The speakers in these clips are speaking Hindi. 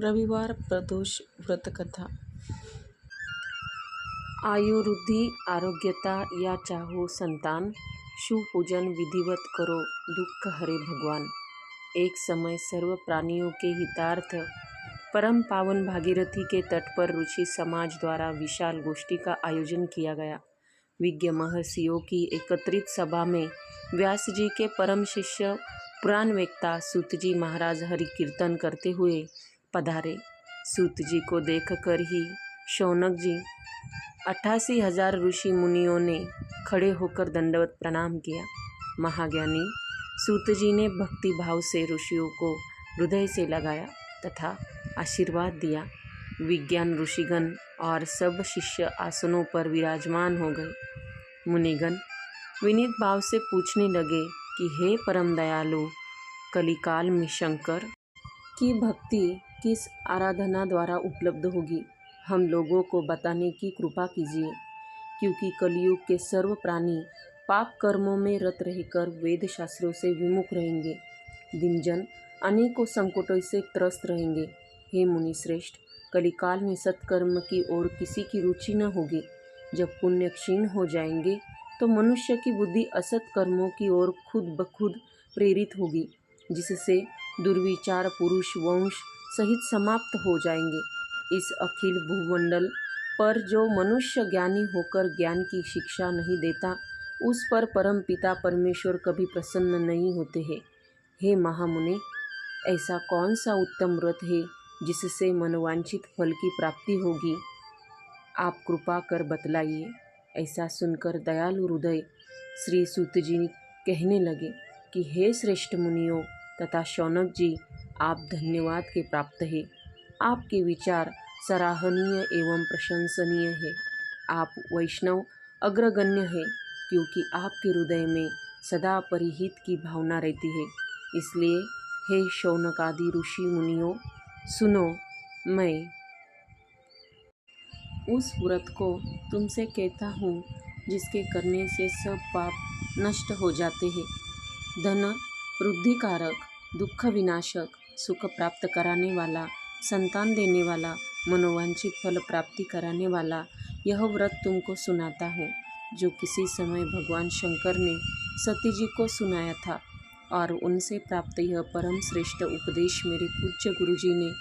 रविवार प्रदोष व्रत कथा। आयुर्वृद्धि आरोग्यता या चाहो संतान, शिव पूजन विधिवत करो, दुख हरे भगवान। एक समय सर्व प्राणियों के हितार्थ परम पावन भागीरथी के तट पर ऋषि समाज द्वारा विशाल गोष्ठी का आयोजन किया गया। विज्ञ महर्षियों की एकत्रित सभा में व्यास जी के परम शिष्य पुराण वेत्ता सूत जी महाराज हरि कीर्तन करते हुए पधारे। सूत जी को देखकर ही शौनक जी 88,000 ऋषि मुनियों ने खड़े होकर दंडवत प्रणाम किया। महाज्ञानी सूत जी ने भक्ति भाव से ऋषियों को हृदय से लगाया तथा आशीर्वाद दिया। विज्ञान ऋषिगण और सब शिष्य आसनों पर विराजमान हो गए। मुनिगण विनीत भाव से पूछने लगे कि हे परम दयालु, कलिकाल में शंकर की भक्ति किस आराधना द्वारा उपलब्ध होगी, हम लोगों को बताने की कृपा कीजिए, क्योंकि कलयुग के सर्व प्राणी पाप कर्मों में रत रहकर वेद शास्त्रों से विमुख रहेंगे। दिनजन अनेकों संकटों से त्रस्त रहेंगे। हे मुनि श्रेष्ठ, कलिकाल में सत्कर्म की ओर किसी की रुचि न होगी। जब पुण्य क्षीण हो जाएंगे तो मनुष्य की बुद्धि असत कर्मों की ओर खुद ब खुद प्रेरित होगी, जिससे दुर्विचार पुरुष वंश सहित समाप्त हो जाएंगे। इस अखिल भूमंडल पर जो मनुष्य ज्ञानी होकर ज्ञान की शिक्षा नहीं देता, उस पर परम पिता परमेश्वर कभी प्रसन्न नहीं होते हैं। हे महामुने, ऐसा कौन सा उत्तम व्रत है जिससे मनोवांछित फल की प्राप्ति होगी? आप कृपा कर बतलाइए। ऐसा सुनकर दयालु हृदय श्री सूत जी कहने लगे कि हे श्रेष्ठ मुनियों तथा शौनक जी, आप धन्यवाद के प्राप्त हैं। आपके विचार सराहनीय एवं प्रशंसनीय है। आप वैष्णव अग्रगण्य है, क्योंकि आपके हृदय में सदा परिहित की भावना रहती है। इसलिए हे शौनकादि ऋषि मुनियों, सुनो, मैं उस व्रत को तुमसे कहता हूँ जिसके करने से सब पाप नष्ट हो जाते हैं। धन वृद्धिकारक, दुख विनाशक, सुख प्राप्त कराने वाला, संतान देने वाला, मनोवांछित फल प्राप्ति कराने वाला यह व्रत तुमको सुनाता हूँ, जो किसी समय भगवान शंकर ने सती जी को सुनाया था, और उनसे प्राप्त यह परम श्रेष्ठ उपदेश मेरे पूज्य गुरु जी ने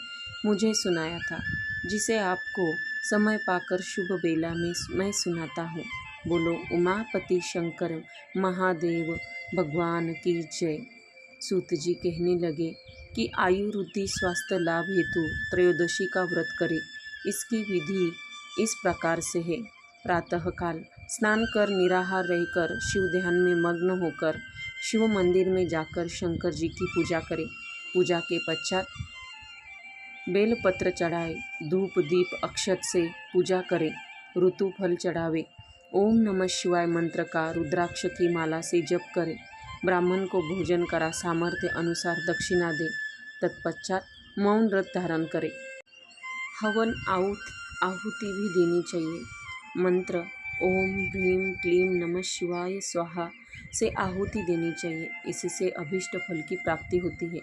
मुझे सुनाया था, जिसे आपको समय पाकर शुभ बेला में मैं सुनाता हूँ। बोलो उमापति शंकर महादेव भगवान की जय। सूत जी कहने लगे कि आयुर्वृद्धि स्वास्थ्य लाभ हेतु त्रयोदशी का व्रत करे। इसकी विधि इस प्रकार से है। प्रातःकाल स्नान कर निराहार रहकर शिव ध्यान में मग्न होकर शिव मंदिर में जाकर शंकर जी की पूजा करें। पूजा के पश्चात बेलपत्र चढ़ाए, धूप दीप अक्षत से पूजा करें, ऋतु फल चढ़ावे, ओम नमः शिवाय मंत्र का रुद्राक्ष की माला से जप करें, ब्राह्मण को भोजन करा सामर्थ्य अनुसार दक्षिणा दे, तत्पश्चात मौन व्रत धारण करे। हवन आहुति भी देनी चाहिए। मंत्र ओम ह्रीं क्लीं नमः शिवाय स्वाहा से आहुति देनी चाहिए। इससे अभीष्ट फल की प्राप्ति होती है।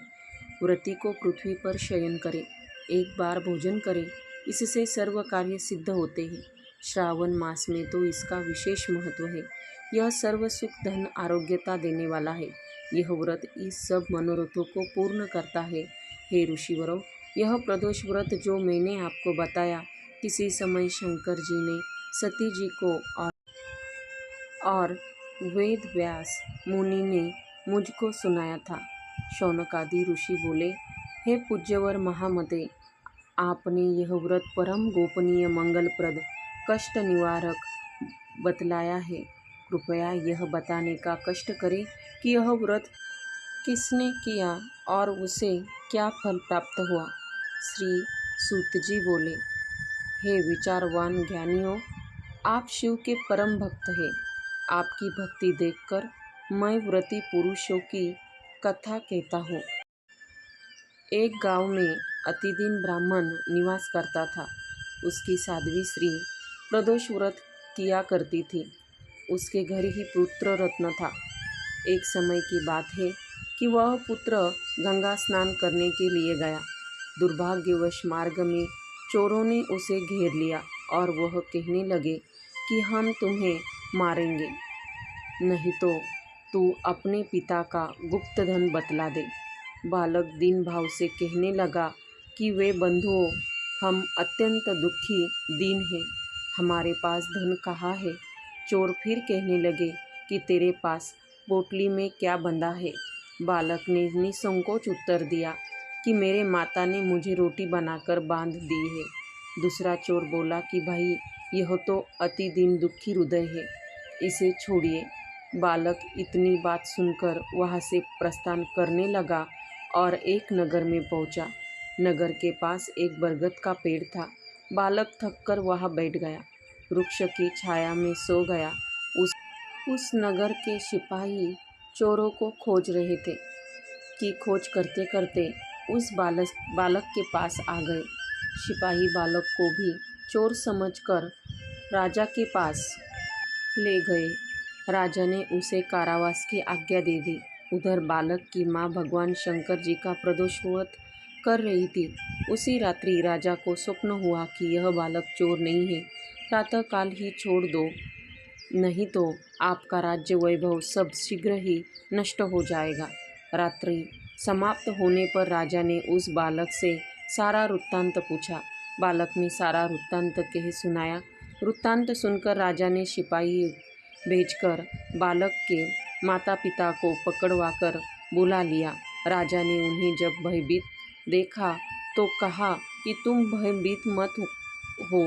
व्रती को पृथ्वी पर शयन करे, एक बार भोजन करे, इससे सर्व कार्य सिद्ध होते हैं। श्रावण मास में तो इसका विशेष महत्व है। यह सर्व सुख धन आरोग्यता देने वाला है। यह व्रत इस सब मनोरथों को पूर्ण करता है। हे ऋषिवरों, यह प्रदोष व्रत जो मैंने आपको बताया, किसी समय शंकर जी ने सती जी को और वेद व्यास मुनि ने मुझको सुनाया था। शौनकादि ऋषि बोले, हे पूज्यवर महामते, आपने यह व्रत परम गोपनीय मंगलप्रद कष्ट निवारक बतलाया है। कृपया यह बताने का कष्ट करें कि यह व्रत किसने किया और उसे क्या फल प्राप्त हुआ। श्री सूत जी बोले, हे विचारवान ज्ञानियों, आप शिव के परम भक्त हैं। आपकी भक्ति देखकर मैं व्रती पुरुषों की कथा कहता हूँ। एक गांव में अतिदीन ब्राह्मण निवास करता था। उसकी साध्वी स्त्री प्रदोष व्रत किया करती थी। उसके घर ही पुत्र रत्न था। एक समय की बात है कि वह पुत्र गंगा स्नान करने के लिए गया। दुर्भाग्यवश मार्ग में चोरों ने उसे घेर लिया और वह कहने लगे कि हम तुम्हें मारेंगे, नहीं तो तू अपने पिता का गुप्त धन बतला दे। बालक दीन भाव से कहने लगा कि वे बंधुओं, हम अत्यंत दुखी दीन हैं, हमारे पास धन कहाँ है। चोर फिर कहने लगे कि तेरे पास पोटली में क्या बंधा है। बालक ने निसंकोच उत्तर दिया कि मेरे माता ने मुझे रोटी बनाकर बांध दी है। दूसरा चोर बोला कि भाई, यह तो अति दीन दुखी हृदय है, इसे छोड़िए। बालक इतनी बात सुनकर वहाँ से प्रस्थान करने लगा और एक नगर में पहुँचा। नगर के पास एक बरगद का पेड़ था। बालक थककर वहाँ बैठ गया, वृक्ष की छाया में सो गया। उस नगर के सिपाही चोरों को खोज रहे थे कि खोज करते करते उस बालक के पास आ गए। सिपाही बालक को भी चोर समझकर राजा के पास ले गए। राजा ने उसे कारावास की आज्ञा दे दी। उधर बालक की माँ भगवान शंकर जी का प्रदोष व्रत कर रही थी। उसी रात्रि राजा को स्वप्न हुआ कि यह बालक चोर नहीं है, प्रातःकाल ही छोड़ दो, नहीं तो आपका राज्य वैभव सब शीघ्र ही नष्ट हो जाएगा। रात्रि समाप्त होने पर राजा ने उस बालक से सारा वृत्तांत पूछा। बालक ने सारा वृत्तांत कह सुनाया। वृत्तांत सुनकर राजा ने सिपाही भेजकर बालक के माता पिता को पकड़वाकर बुला लिया। राजा ने उन्हें जब भयभीत देखा तो कहा कि तुम भयभीत मत हो,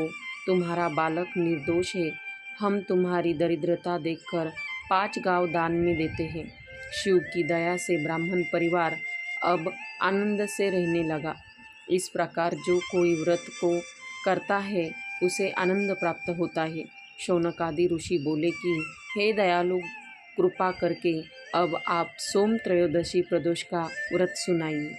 तुम्हारा बालक निर्दोष है। हम तुम्हारी दरिद्रता देखकर 5 गांव दान में देते हैं। शिव की दया से ब्राह्मण परिवार अब आनंद से रहने लगा। इस प्रकार जो कोई व्रत को करता है उसे आनंद प्राप्त होता है। शौनकादि ऋषि बोले कि हे दयालु, कृपा करके अब आप सोम त्रयोदशी प्रदोष का व्रत सुनाइए।